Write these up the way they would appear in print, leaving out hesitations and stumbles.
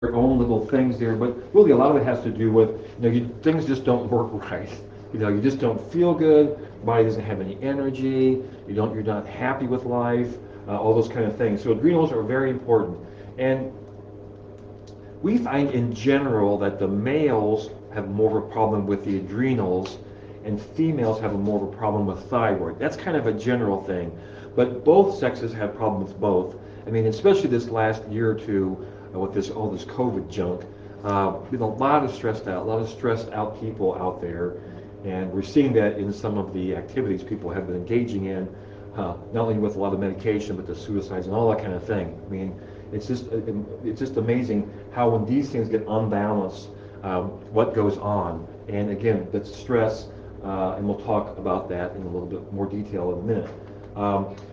their own little things there, but really a lot of it has to do with, things just don't work right. You just don't feel good, body doesn't have any energy, you're not happy with life, all those kind of things. So adrenals are very important. And we find in general that the males have more of a problem with the adrenals and females have more of a problem with thyroid. That's kind of a general thing. But both sexes have problems with both. I mean, especially this last year or two with all this COVID junk, been a lot of a lot of stressed out people out there. And we're seeing that in some of the activities people have been engaging in, not only with a lot of medication, but the suicides and all that kind of thing. I mean, it's just amazing how when these things get unbalanced, what goes on. And again, that's stress, and we'll talk about that in a little bit more detail in a minute.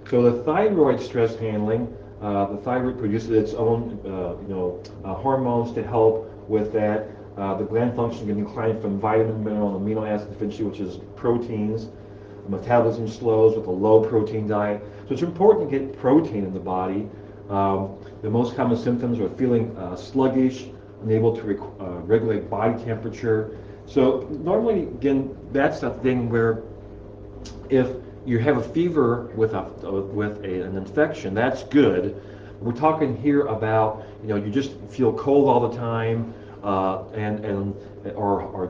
So the thyroid stress handling, the thyroid produces its own, hormones to help with that. The gland function can decline from vitamin, mineral, and amino acid deficiency, which is proteins. Metabolism slows with a low protein diet. So it's important to get protein in the body. The most common symptoms are feeling sluggish, unable to regulate body temperature. So normally, again, that's a thing where if you have a fever with an infection, that's good. We're talking here about you just feel cold all the time, or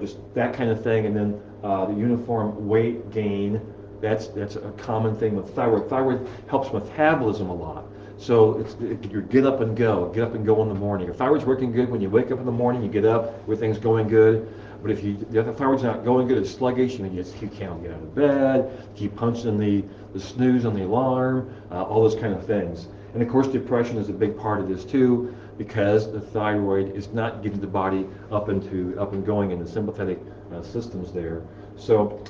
just that kind of thing, and then the uniform weight gain. That's a common thing with thyroid. Thyroid helps metabolism a lot. So you get up and go in the morning. If thyroid's working good, when you wake up in the morning, you get up, everything's going good. But if the thyroid's not going good, it's sluggish, you can't get out of bed, keep punching the snooze on the alarm, all those kind of things. And of course, depression is a big part of this too, because the thyroid is not getting the body up and going in the sympathetic systems there. So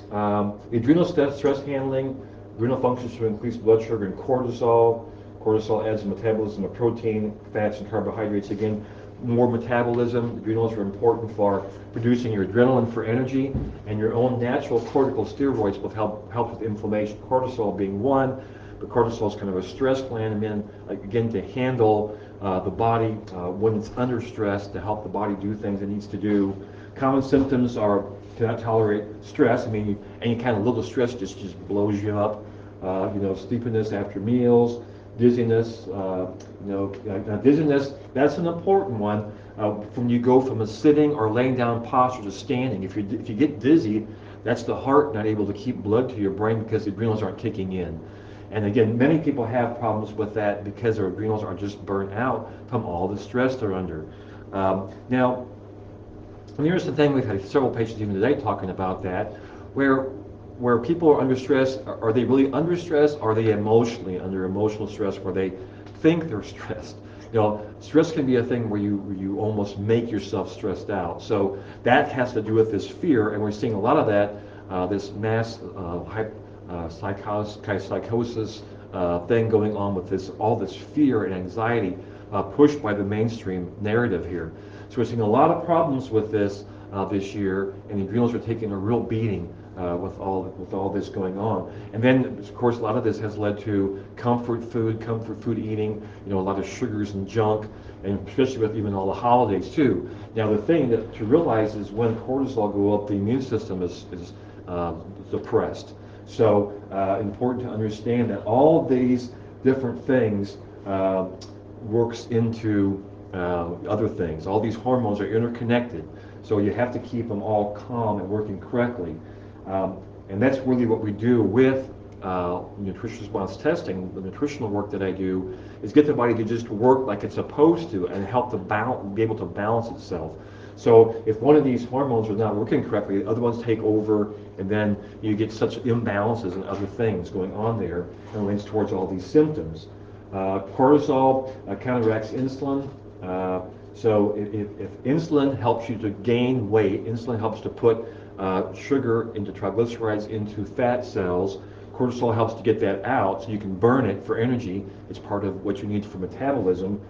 adrenal stress handling, adrenal functions to increase blood sugar and cortisol. Cortisol adds the metabolism of protein, fats, and carbohydrates. Again, more metabolism. Adrenals are important for producing your adrenaline for energy, and your own natural corticosteroids will help with inflammation. Cortisol being one, but cortisol is kind of a stress gland, and then again to handle the body when it's under stress, to help the body do things it needs to do. Common symptoms are cannot tolerate stress. I mean, any kind of little stress just blows you up. Sleepiness after meals, dizziness. Dizziness, that's an important one. When you go from a sitting or laying down posture to standing, if you get dizzy, that's the heart not able to keep blood to your brain because the adrenals aren't kicking in. And again, many people have problems with that because their adrenals are just burnt out from all the stress they're under. Now, and here's the thing, we've had several patients even today talking about that, where people are under stress. Are they really under stress? Or are they emotionally under emotional stress where they think they're stressed? Stress can be a thing where you almost make yourself stressed out. So that has to do with this fear, and we're seeing a lot of that, this mass psychosis thing going on with all this fear and anxiety pushed by the mainstream narrative here. So we're seeing a lot of problems with this year, and the adrenals are taking a real beating with all this going on. And then, of course, a lot of this has led to comfort food eating, a lot of sugars and junk, and especially with even all the holidays too. Now, the thing to realize is when cortisol go up, the immune system is suppressed. So important to understand that all of these different things works into other things. All these hormones are interconnected, so you have to keep them all calm and working correctly. And that's really what we do with nutrition response testing. The nutritional work that I do is get the body to just work like it's supposed to and help be able to balance itself. So if one of these hormones are not working correctly, the other ones take over, and then you get such imbalances and other things going on there, and links towards all these symptoms. Cortisol counteracts insulin. So if insulin helps you to gain weight, insulin helps to put sugar into triglycerides into fat cells. Cortisol helps to get that out so you can burn it for energy. It's part of what you need for metabolism.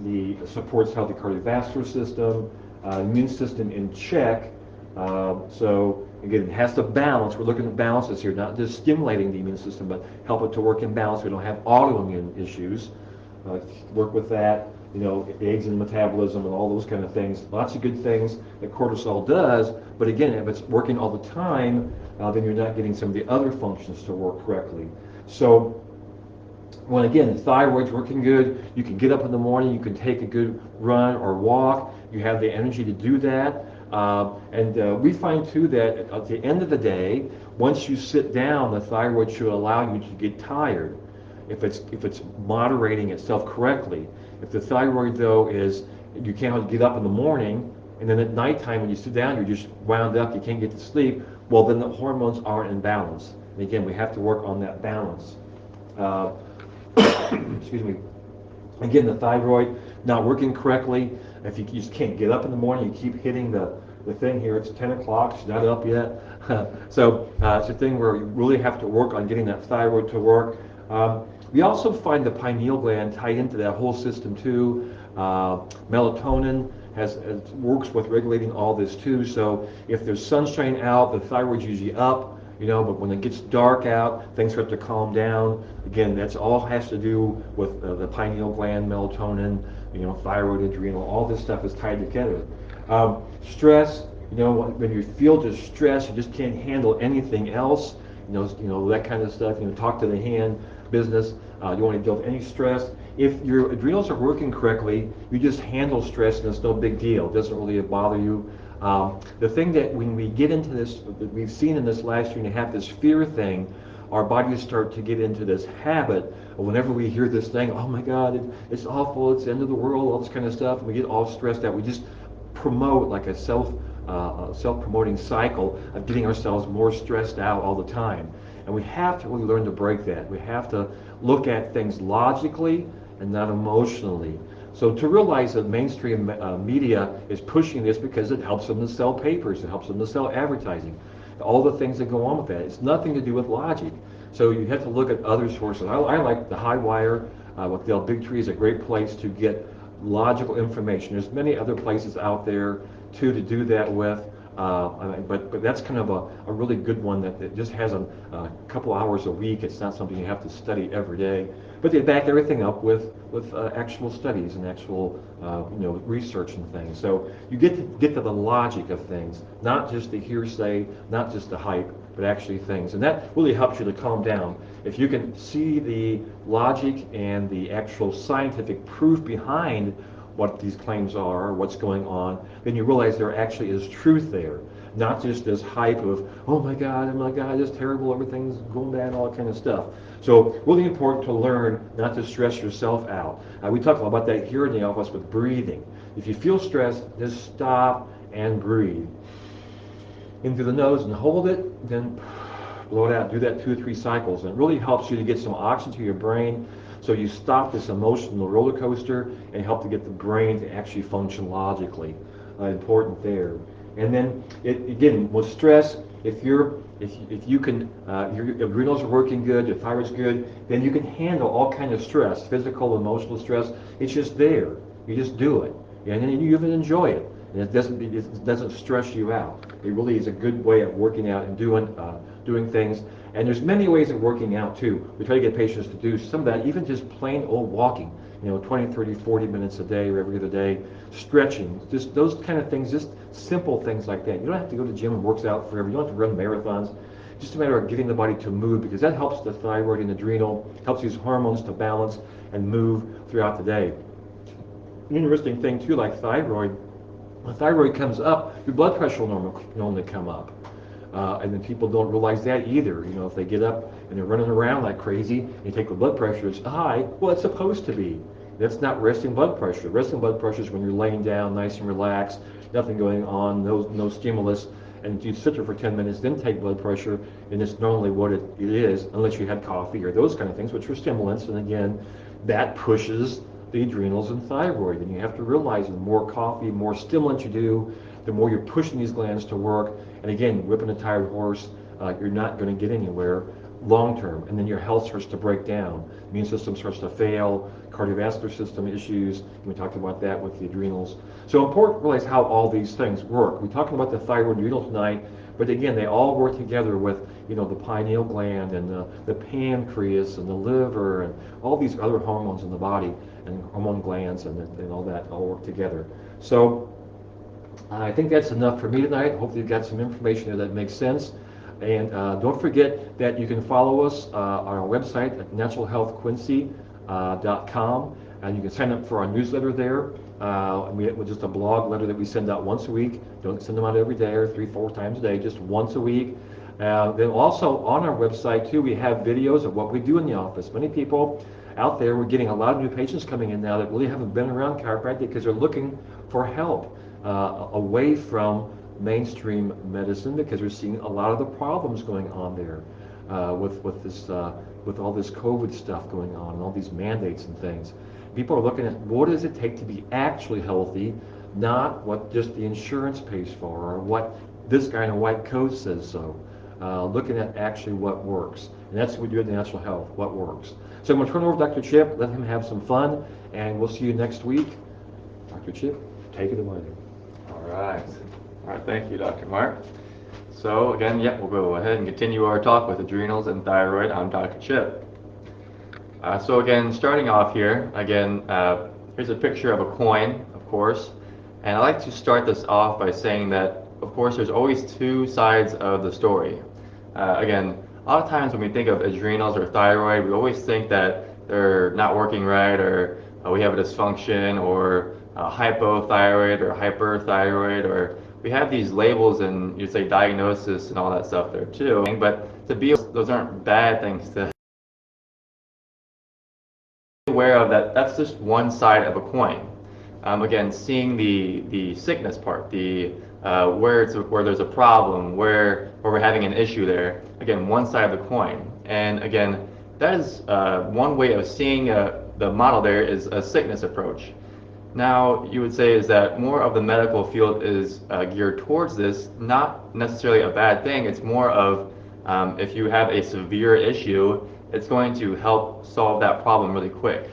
The supports healthy cardiovascular system, immune system in check. So again, it has to balance. We're looking at balances here, not just stimulating the immune system, but help it to work in balance. We don't have autoimmune issues. Work with that. you know, aids in metabolism and all those kind of things. Lots of good things that cortisol does, but again, if it's working all the time, then you're not getting some of the other functions to work correctly. So when again the thyroid's working good, you can get up in the morning, you can take a good run or walk, you have the energy to do that. And we find too that at the end of the day, once you sit down, the thyroid should allow you to get tired if it's moderating itself correctly. If the thyroid though is you can't get up in the morning, and then at nighttime when you sit down you're just wound up, you can't get to sleep, well then the hormones aren't in balance. And again, we have to work on that balance. Uh, excuse me. Again, the thyroid not working correctly. If you just can't get up in the morning, you keep hitting the thing here. It's 10 o'clock, she's not up yet. So it's a thing where you really have to work on getting that thyroid to work. We also find the pineal gland tied into that whole system too. Melatonin works with regulating all this too. So if there's sunshine out, the thyroid's usually up, you know, but when it gets dark out, things start to calm down. Again, that's all has to do with the pineal gland, melatonin, you know, thyroid, adrenal, all this stuff is tied together. Stress, you know, when you feel distressed, you just can't handle anything else, you know, that kind of stuff, you know, talk to the hand business, you want to deal with any stress. If your adrenals are working correctly, you just handle stress and it's no big deal. It doesn't really bother you. The thing that when we get into this, that we've seen in this last year and a half, this fear thing, our bodies start to get into this habit of whenever we hear this thing, oh my God, it's awful, it's the end of the world, all this kind of stuff, and we get all stressed out. We just promote like a self-promoting cycle of getting ourselves more stressed out all the time. And we have to really learn to break that. We have to look at things logically and not emotionally. So to realize that mainstream media is pushing this because it helps them to sell papers, it helps them to sell advertising, all the things that go on with that. It's nothing to do with logic. So you have to look at other sources. I like the High Wire with Del Bigtree is a great place to get logical information. There's many other places out there too to do that with. But that's kind of a really good one that just has a couple hours a week. It's not something you have to study every day. But they back everything up with actual studies and actual research and things. So you get to the logic of things, not just the hearsay, not just the hype, but actually things. And that really helps you to calm down. If you can see the logic and the actual scientific proof behind what these claims are, what's going on, then you realize there actually is truth there. Not just this hype of, oh my God, it's terrible, everything's going bad, all that kind of stuff. So really important to learn not to stress yourself out. We talked about that here in the office with breathing. If you feel stressed, just stop and breathe. In through the nose and hold it, then blow it out. Do that 2 or 3 cycles. And it really helps you to get some oxygen to your brain. So you stop this emotional roller coaster and help to get the brain to actually function logically. Important there. And then again with stress, if you can your adrenals are working good, your thyroid's good, then you can handle all kinds of stress, physical, emotional stress. It's just there. You just do it, and then you even enjoy it, and it doesn't stress you out. It really is a good way of working out and doing things. And there's many ways of working out too. We try to get patients to do some of that, even just plain old walking, 20, 30, 40 minutes a day or every other day, stretching, just those kind of things, just simple things like that. You don't have to go to the gym and work out forever. You don't have to run marathons. Just a matter of getting the body to move, because that helps the thyroid and adrenal, helps these hormones to balance and move throughout the day. An interesting thing too, like thyroid, when thyroid comes up, your blood pressure will normally come up. And then people don't realize that either. If they get up and they're running around like crazy, and you take the blood pressure, it's high. Well, it's supposed to be. That's not resting blood pressure. Resting blood pressure is when you're laying down, nice and relaxed, nothing going on, no stimulus, and you sit there for 10 minutes, then take blood pressure, and it's normally what it is, unless you had coffee or those kind of things, which are stimulants. And again, that pushes the adrenals and thyroid. And you have to realize the more coffee, more stimulant you do, the more you're pushing these glands to work. And again, whipping a tired horse, you're not going to get anywhere long term. And then your health starts to break down. Immune system starts to fail, cardiovascular system issues. We talked about that with the adrenals. So important to realize how all these things work. We're talking about the thyroid and adrenal tonight, But again, they all work together with, the pineal gland and the pancreas and the liver and all these other hormones in the body and hormone glands and all that all work together. So I think that's enough for me tonight. Hopefully you've got some information there that makes sense. And don't forget that you can follow us on our website at naturalhealthquincy.com, and you can sign up for our newsletter there. With just a blog letter that we send out once a week. Don't send them out every day or 3-4 times a day, just once a week. Then also on our website too, we have videos of what we do in the office. Many people out there, we're getting a lot of new patients coming in now that really haven't been around chiropractic because they're looking for help away from mainstream medicine, because we're seeing a lot of the problems going on there with all this COVID stuff going on and all these mandates and things. People are looking at what does it take to be actually healthy, not what just the insurance pays for or what this guy in a white coat says so. Looking at actually what works. And that's what we do in Natural Health, what works. So I'm going to turn it over to Dr. Chip, let him have some fun, and we'll see you next week. Dr. Chip, take it away. All right. Thank you, Dr. Mark. So again, we'll go ahead and continue our talk with adrenals and thyroid. I'm Dr. Chip. So again, starting off here, here's a picture of a coin, of course. And I like to start this off by saying that, of course, there's always two sides of the story. Again, a lot of times when we think of adrenals or thyroid, we always think that they're not working right, or we have a dysfunction, or hypothyroid or hyperthyroid, or we have these labels and you say diagnosis and all that stuff there too. But those aren't bad things to be aware of. That's just one side of a coin. Again, seeing the sickness part, where there's a problem, where we're having an issue there. Again, one side of the coin. And again, that is one way of seeing the model there is a sickness approach. Now, you would say is that more of the medical field is geared towards this, not necessarily a bad thing. It's more of if you have a severe issue, it's going to help solve that problem really quick.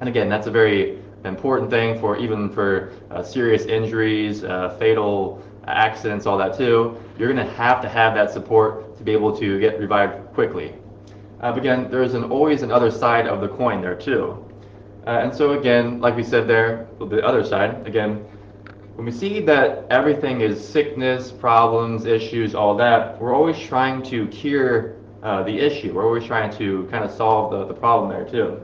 And again, that's a very important thing for serious injuries, fatal accidents, all that too. You're going to have that support to be able to get revived quickly. But again, there's always another side of the coin there too. And so again, like we said there, the other side, again, when we see that everything is sickness, problems, issues, all that, we're always trying to cure the issue. We're always trying to kind of solve the problem there too.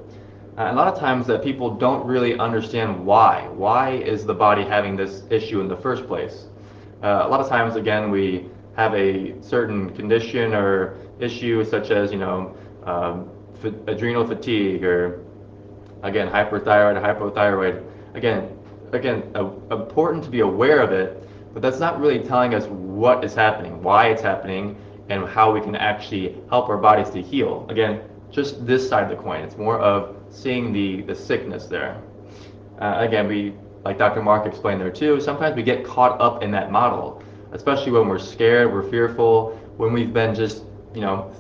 A lot of times that people don't really understand why. Why is the body having this issue in the first place? A lot of times, again, we have a certain condition or issue such as, adrenal fatigue, or again, hyperthyroid, hypothyroid. Again, important to be aware of it, but that's not really telling us what is happening, why it's happening, and how we can actually help our bodies to heal. Again, just this side of the coin. It's more of seeing the sickness there. Again, like Dr. Mark explained there too, sometimes we get caught up in that model, especially when we're scared, we're fearful, when we've been just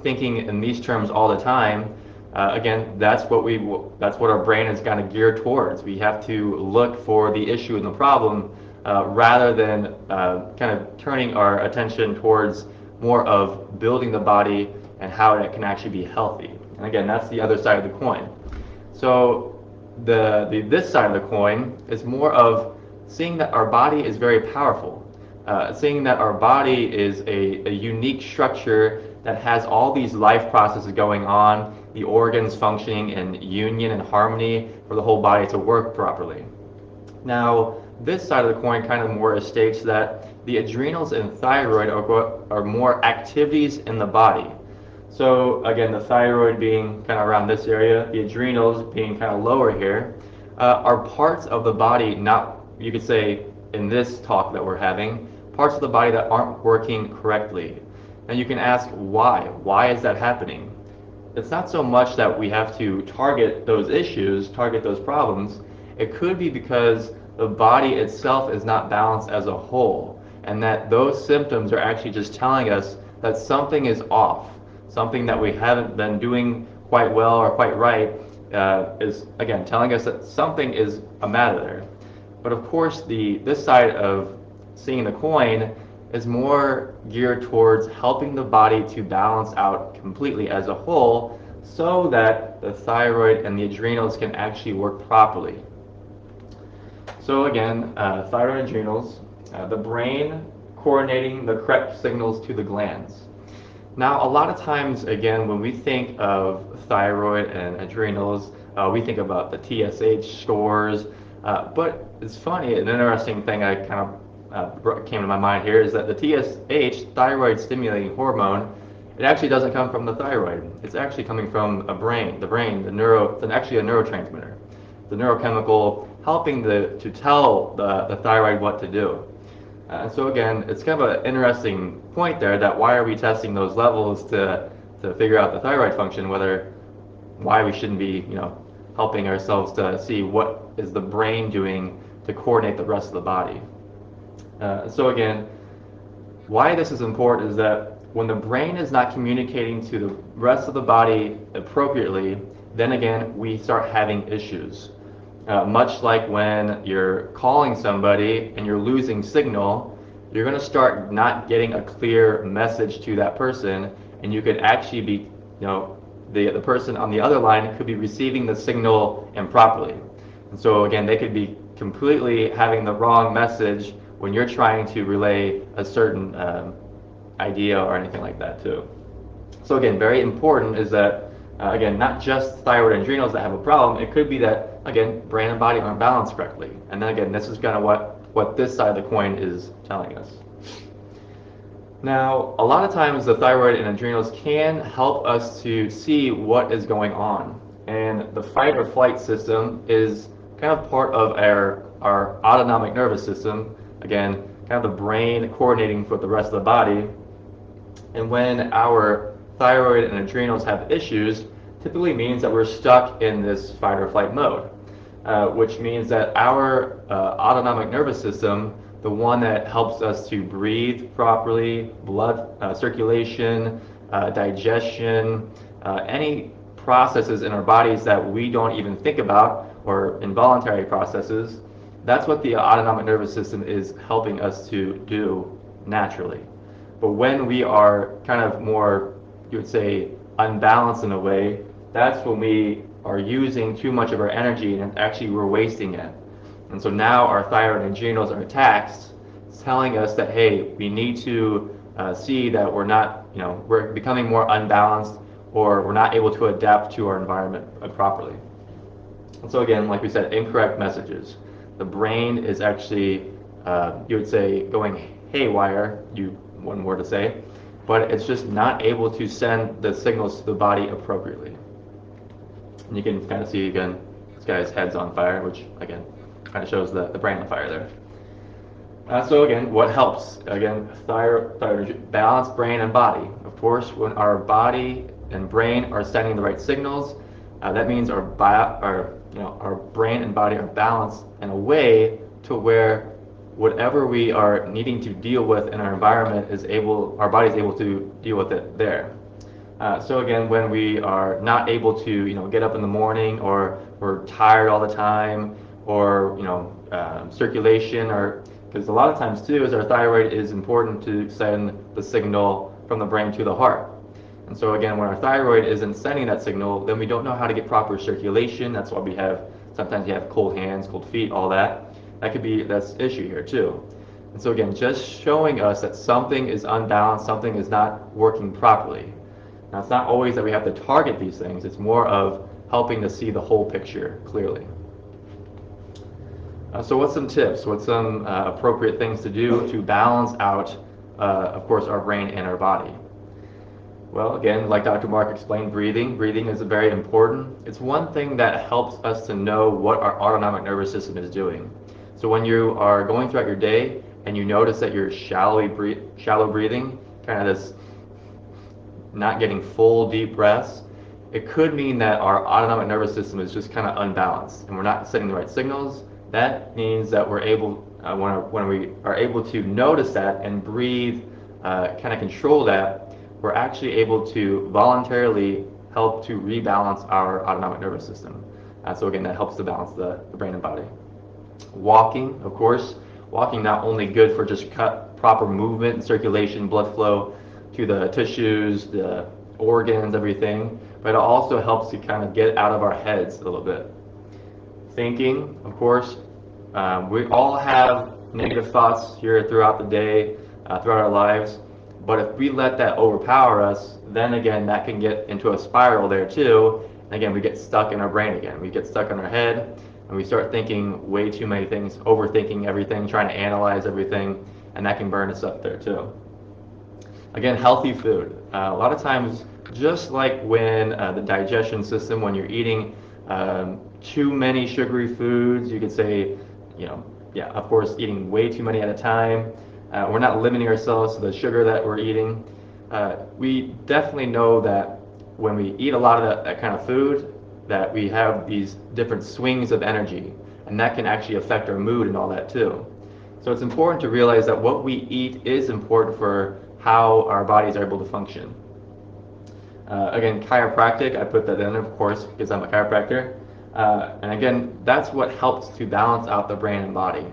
thinking in these terms all the time. Again, that's what our brain is kind of geared towards. We have to look for the issue and the problem rather than kind of turning our attention towards more of building the body and how it can actually be healthy. And again, that's the other side of the coin. So this side of the coin is more of seeing that our body is very powerful, seeing that our body is a unique structure that has all these life processes going on, the organs functioning in union and harmony for the whole body to work properly. Now, this side of the coin kind of more states that the adrenals and thyroid are more activities in the body. So again, the thyroid being kind of around this area, the adrenals being kind of lower here, are parts of the body, not, you could say in this talk that we're having, parts of the body that aren't working correctly. And you can ask why? Why is that happening? It's not so much that we have to target those issues, target those problems. It could be because the body itself is not balanced as a whole, and that those symptoms are actually just telling us that something is off. Something that we haven't been doing quite well or quite right is, again, telling us that something is a matter there. But of course, this side of seeing the coin is more geared towards helping the body to balance out completely as a whole so that the thyroid and the adrenals can actually work properly. So again, thyroid and adrenals, the brain coordinating the correct signals to the glands. Now, a lot of times, again, when we think of thyroid and adrenals, we think about the TSH scores, but it's funny, an interesting thing I kind of came to my mind here is that the TSH, thyroid stimulating hormone, it actually doesn't come from the thyroid. It's actually coming from the brain, it's actually a neurotransmitter, the neurochemical helping to tell the thyroid what to do. So again, it's kind of an interesting point there that why are we testing those levels to figure out the thyroid function, why we shouldn't be, helping ourselves to see what is the brain doing to coordinate the rest of the body. So again, why this is important is that when the brain is not communicating to the rest of the body appropriately, then again, we start having issues. Much like when you're calling somebody and you're losing signal, you're going to start not getting a clear message to that person, and you could actually be, the person on the other line could be receiving the signal improperly. And so again, they could be completely having the wrong message when you're trying to relay a certain idea or anything like that too. So again, very important is that, again, not just thyroid and adrenals that have a problem, it could be that, again, brain and body aren't balanced correctly. And then again, this is kind of what this side of the coin is telling us. Now, a lot of times the thyroid and adrenals can help us to see what is going on. And the fight or flight system is kind of part of our autonomic nervous system. Again, kind of the brain coordinating for the rest of the body. And when our thyroid and adrenals have issues, typically means that we're stuck in this fight or flight mode, which means that our autonomic nervous system, the one that helps us to breathe properly, blood circulation, digestion, any processes in our bodies that we don't even think about, or involuntary processes, that's what the autonomic nervous system is helping us to do naturally. But when we are kind of more, you would say, unbalanced in a way, that's when we are using too much of our energy and actually we're wasting it. And so now our thyroid and adrenals are taxed, telling us that, hey, we need to see that we're not, we're becoming more unbalanced, or we're not able to adapt to our environment properly. And so again, like we said, incorrect messages. The brain is actually, you would say, going haywire, one word to say, but it's just not able to send the signals to the body appropriately. And you can kind of see, again, this guy's head's on fire, which, again, kind of shows the brain on fire there. So again, what helps? Again, thyroid, balanced brain and body. Of course, when our body and brain are sending the right signals, that means our brain and body are balanced in a way to where whatever we are needing to deal with in our environment our body is able to deal with it there. So again, when we are not able to, get up in the morning, or we're tired all the time, or circulation, or because a lot of times too is our thyroid is important to send the signal from the brain to the heart. And so again, when our thyroid isn't sending that signal, then we don't know how to get proper circulation. That's why sometimes you have cold hands, cold feet, all that. That's the issue here too. And so again, just showing us that something is unbalanced, something is not working properly. Now, it's not always that we have to target these things. It's more of helping to see the whole picture clearly. So what's some tips? What's some appropriate things to do to balance out, of course, our brain and our body? Well, again, like Dr. Mark explained, breathing. Breathing is very important. It's one thing that helps us to know what our autonomic nervous system is doing. So when you are going throughout your day and you notice that you're shallow breathing, kind of this not getting full deep breaths, it could mean that our autonomic nervous system is just kind of unbalanced and we're not sending the right signals. That means that we're able, when we are able to notice that and breathe, kind of control that, we're actually able to voluntarily help to rebalance our autonomic nervous system. So again, that helps to balance the brain and body. Walking, of course, walking not only good for just proper movement and circulation, blood flow to the tissues, the organs, everything. But it also helps to kind of get out of our heads a little bit. Thinking, of course, we all have negative thoughts here throughout the day, throughout our lives. But if we let that overpower us, then again, that can get into a spiral there too. And again, we get stuck in our brain again. We get stuck in our head, and we start thinking way too many things, overthinking everything, trying to analyze everything, and that can burn us up there too. Again, healthy food. A lot of times, just like when the digestion system, when you're eating too many sugary foods, you could say, yeah, of course, eating way too many at a time. We're not limiting ourselves to the sugar that we're eating. We definitely know that when we eat a lot of that kind of food, that we have these different swings of energy, and that can actually affect our mood and all that too. So it's important to realize that what we eat is important for how our bodies are able to function. Again, chiropractic, I put that in, of course, because I'm a chiropractor. And again, that's what helps to balance out the brain and body.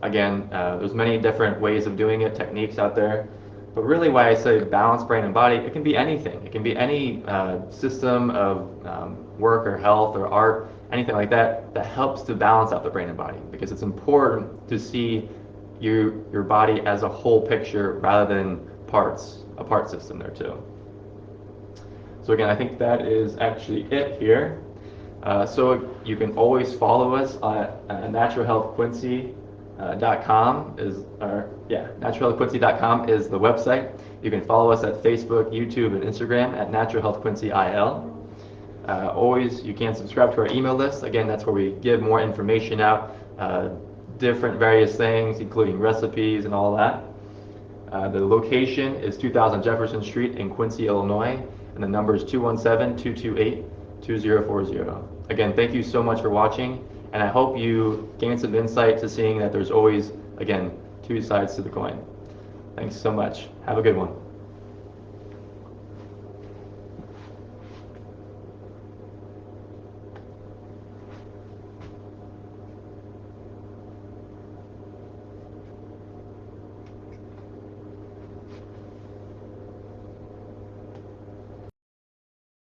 Again, there's many different ways of doing it, techniques out there. But really why I say balance brain and body, it can be anything. It can be any system of work or health or art, anything like that, that helps to balance out the brain and body. Because it's important to see your body as a whole picture rather than parts, a part system there too. So again, I think that is actually it here. So you can always follow us at naturalhealthquincy.com naturalhealthquincy.com is the website. You can follow us at Facebook, YouTube, and Instagram at naturalhealthquincyil. Always, you can subscribe to our email list. Again, that's where we give more information out, different various things, including recipes and all that. The location is 2000 Jefferson Street in Quincy, Illinois, and the number is 217-228-2040. Again, thank you so much for watching, and I hope you gain some insight to seeing that there's always, again, two sides to the coin. Thanks so much. Have a good one.